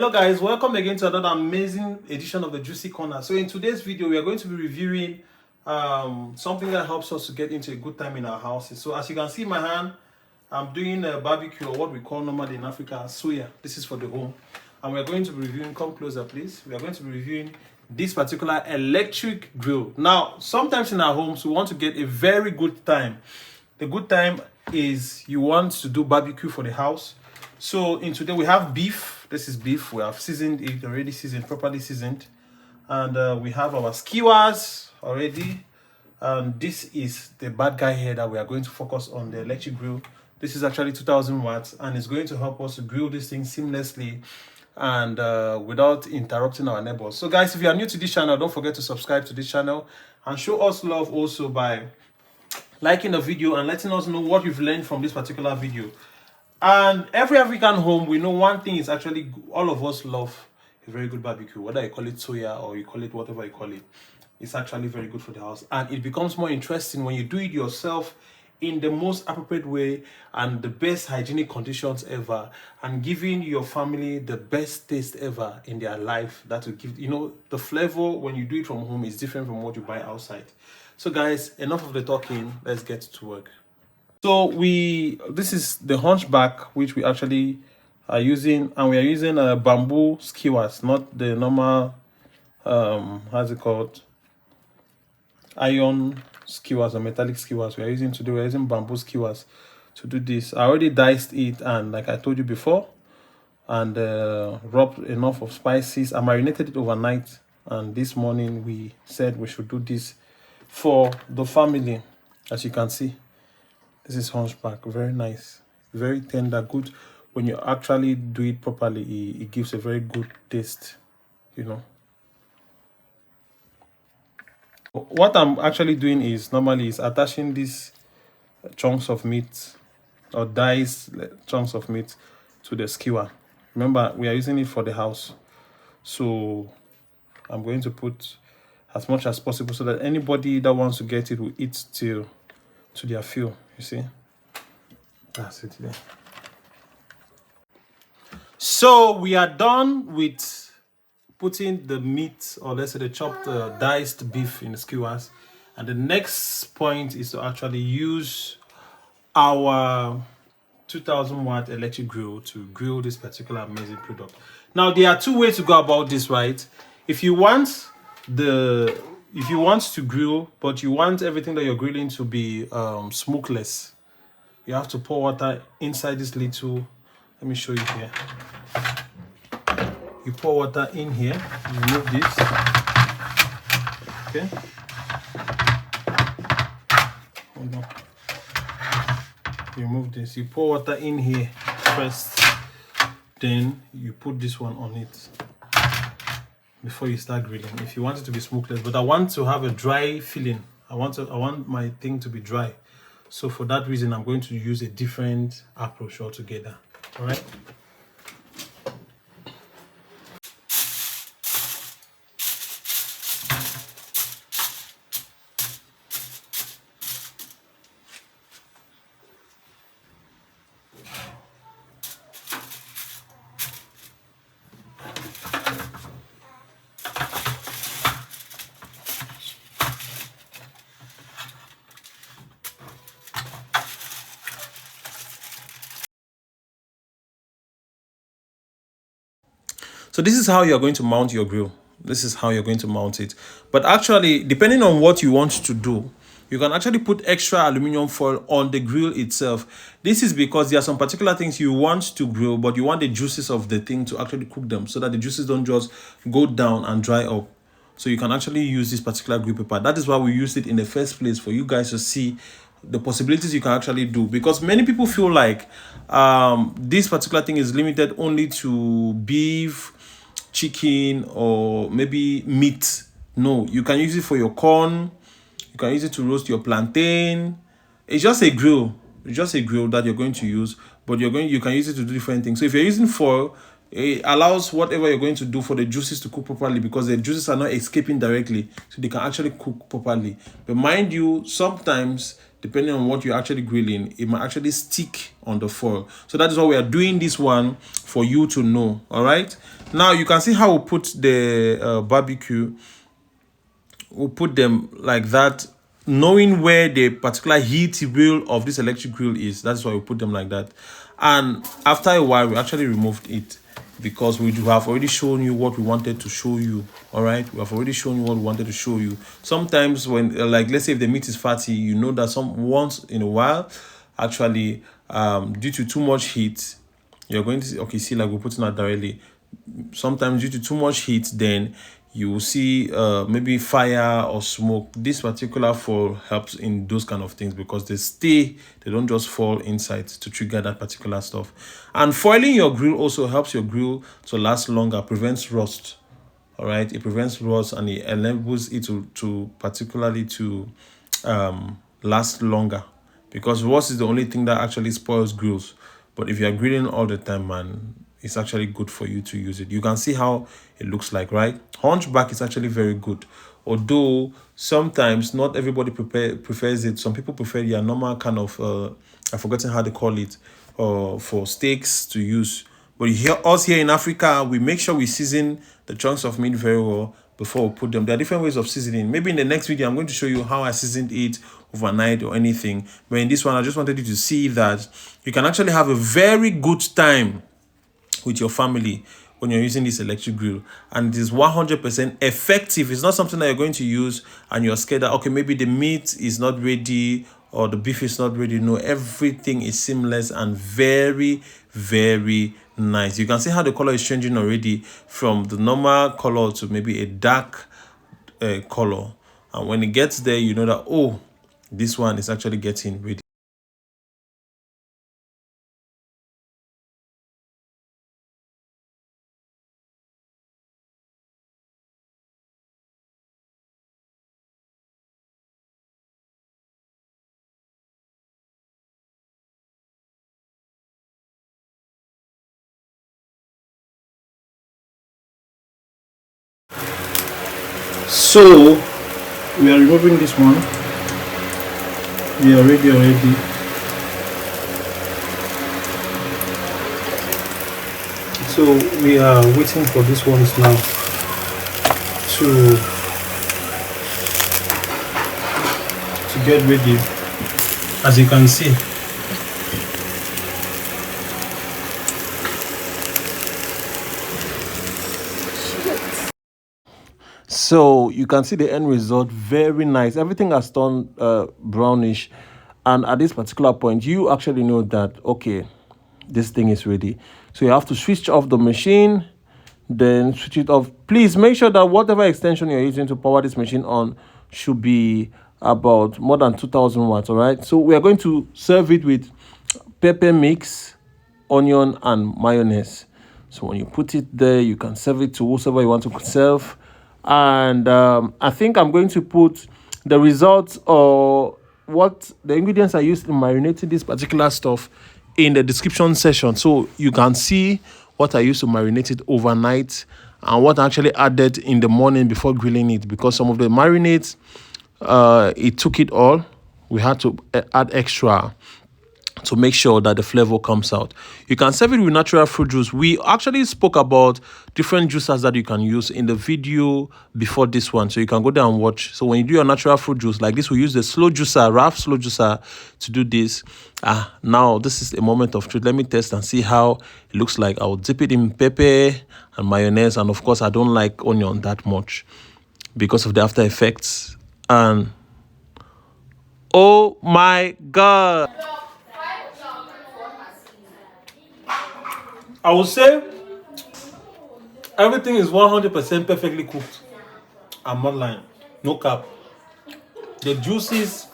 Hello guys, welcome again to another amazing edition of the Juicy Corner. So in today's video, we are going to be reviewing something that helps us to get into a good time in our houses. So as you can see in my hand, I'm doing a barbecue, or what we call normally in Africa, soya. This is for the home. And we're going to be reviewing, come closer please. We are going to be reviewing this particular electric grill. Now, sometimes in our homes, we want to get a very good time. The good time is you want to do barbecue for the house. So in today we have beef. This is beef. We have seasoned it, already seasoned, properly seasoned. And we have our skewers already. And this is the bad guy here that we are going to focus on, the electric grill. This is actually 2000 watts and it's going to help us to grill this thing seamlessly and without interrupting our neighbors. So guys, if you are new to this channel, don't forget to subscribe to this channel and show us love also by liking the video and letting us know what you've learned from this particular video. And every African home, we know one thing is actually all of us love a very good barbecue, whether you call it soya or you call it whatever you call it. It's actually very good for the house, and it becomes more interesting when you do it yourself in the most appropriate way and the best hygienic conditions ever, and giving your family the best taste ever in their life. That will give, you know, the flavor when you do it from home is different from what you buy outside. So guys, enough of the talking, let's get to work. So this is the hunchback, which we actually are using, and we are using a bamboo skewers, not the normal how's it called, iron skewers or metallic skewers. We're using bamboo skewers to do this. I already diced it, and like I told you before, and rubbed enough of spices. I marinated it overnight, and this morning we said we should do this for the family. As you can see, this is hunchback, very nice, very tender, good. When you actually do it properly, it gives a very good taste, you know. What I'm actually doing is normally is attaching these chunks of meat or diced chunks of meat to the skewer. Remember, we are using it for the house, so I'm going to put as much as possible so that anybody that wants to get it will eat till to their fill. You see, that's it there. So we are done with putting the meat, or let's say the chopped diced beef, in the skewers, and the next point is to actually use our 2000 watt electric grill to grill this particular amazing product. Now there are two ways to go about this, right? If you want to grill but you want everything that you're grilling to be smokeless, you have to pour water inside this little, let me show you here. You pour water in here, you remove this, okay? Hold on. You remove this, you pour water in here first, then you put this one on it before you start grilling, if you want it to be smokeless. But I want to have a dry feeling. I want my thing to be dry. So for that reason, I'm going to use a different approach altogether. All right. So this is how you're going to mount your grill. This is how you're going to mount it. But actually, depending on what you want to do, you can actually put extra aluminum foil on the grill itself. This is because there are some particular things you want to grill, but you want the juices of the thing to actually cook them so that the juices don't just go down and dry up. So you can actually use this particular grill paper. That is why we used it in the first place, for you guys to see the possibilities you can actually do. Because many people feel like this particular thing is limited only to beef, chicken, or maybe meat. No, you can use it for your corn, you can use it to roast your plantain. It's just a grill. It's just a grill that you're going to use, but you can use it to do different things. So if you're using foil, it allows whatever you're going to do for the juices to cook properly, because the juices are not escaping directly, so they can actually cook properly. But mind you, sometimes depending on what you're actually grilling, it might actually stick on the foil. So that is why we are doing this one, for you to know. All right, now you can see how we put the barbecue. We'll put them like that, knowing where the particular heat wheel of this electric grill is. That's why we put them like that. And after a while, we actually removed it, because we do have already shown you what we wanted to show you. All right, we have already shown you what we wanted to show you. Sometimes when like, let's say if the meat is fatty, you know that some once in a while, actually, due to too much heat, you're going to see, okay, see, like we're putting that directly, sometimes due to too much heat, then you will see maybe fire or smoke. This particular foil helps in those kind of things, because they don't just fall inside to trigger that particular stuff. And foiling your grill also helps your grill to last longer, prevents rust. All right, it prevents rust, and it enables it to particularly to last longer, because rust is the only thing that actually spoils grills. But if you're grilling all the time, man, it's actually good for you to use it. You can see how it looks like, right? Hunchback is actually very good, although sometimes not everybody prefers it. Some people prefer your normal kind of I've forgotten how they call it, for steaks to use. But us here in Africa, we make sure we season the chunks of meat very well before we put them. There are different ways of seasoning. Maybe in the next video, I'm going to show you how I seasoned it overnight or anything. But in this one, I just wanted you to see that you can actually have a very good time with your family when you're using this electric grill, and it is 100% effective. It's not something that you're going to use and you're scared that, okay, maybe the meat is not ready or the beef is not ready. No, everything is seamless and very, very nice. You can see how the color is changing already from the normal color to maybe a dark color, and when it gets there, you know that, oh, this one is actually getting ready. So we are removing this one. We are ready already. So we are waiting for this ones now to get ready. As you can see, so you can see the end result, very nice. Everything has turned brownish, and at this particular point, you actually know that, okay, this thing is ready. So you have to switch off the machine, then switch it off. Please make sure that whatever extension you're using to power this machine on should be about more than 2000 watts. All right, so we are going to serve it with pepper mix, onion, and mayonnaise. So when you put it there, you can serve it to whoever you want to serve. And I think I'm going to put the results, or what the ingredients I used in marinating this particular stuff, in the description section, so you can see what I used to marinate it overnight and what I actually added in the morning before grilling it, because some of the marinades, it took it all. We had to add extra to make sure that the flavor comes out. You can serve it with natural fruit juice. We actually spoke about different juices that you can use in the video before this one, so you can go there and watch. So when you do your natural fruit juice like this, we use the slow juicer, Raf slow juicer, to do this. Now this is a moment of truth. Let me test and see how it looks like. I'll dip it in pepper and mayonnaise, and of course I don't like onion that much because of the after effects. And oh my god, I would say everything is 100% perfectly cooked. I'm not lying. No cap. The juices,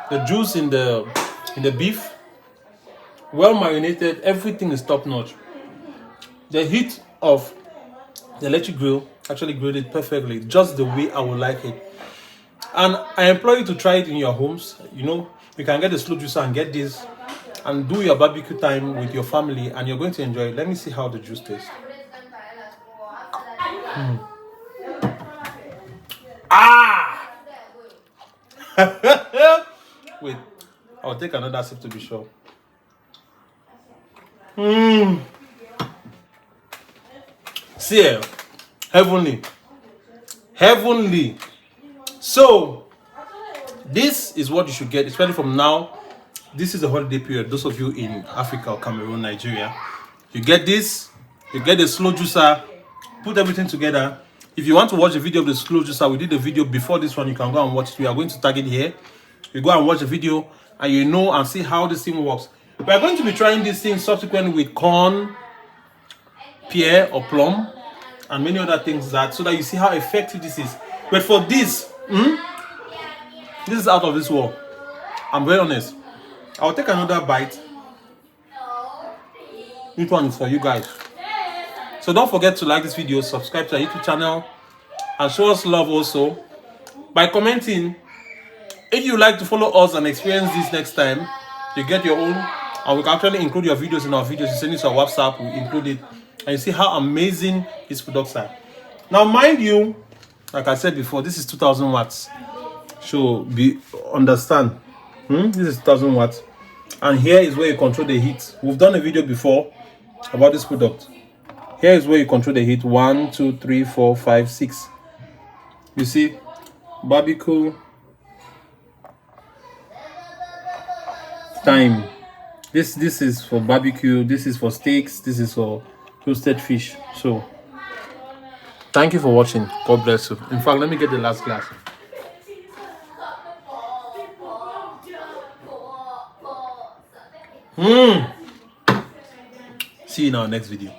the juice in the beef, well marinated, everything is top notch. The heat of the electric grill actually grilled it perfectly, just the way I would like it. And I implore you to try it in your homes. You know, you can get the slow juicer and get this and do your barbecue time with your family, and you're going to enjoy it. Let me see how the juice tastes. Ah! Wait, I'll take another sip to be sure. See, heavenly. Heavenly. So, this is what you should get, especially from now. This is the holiday period. Those of you in Africa or Cameroon, Nigeria, you get this, you get the slow juicer, put everything together. If you want to watch the video of the slow juicer, we did the video before this one. You can go and watch it. We are going to tag it here. You go and watch the video and you know and see how this thing works. We are going to be trying this thing subsequently with corn, pear or plum, and many other things that so that you see how effective this is. But for this, this is out of this world. I'm very honest. I'll take another bite. This one is for you guys. So don't forget to like this video, subscribe to our YouTube channel, and show us love also by commenting. If you like to follow us and experience this next time, you get your own, and we can actually include your videos in our videos. You send it to our WhatsApp, we include it, and you see how amazing these products are. Now, mind you, like I said before, this is 2000 watts. So understand. This is 2000 watts, and here is where you control the heat. We've done a video before about this product. Here is where you control the heat. 1, 2, 3, 4, 5, 6. You see, barbecue time. This is for barbecue. This is for steaks. This is for roasted fish. So, thank you for watching. God bless you. In fact, let me get the last glass. See you in our next video.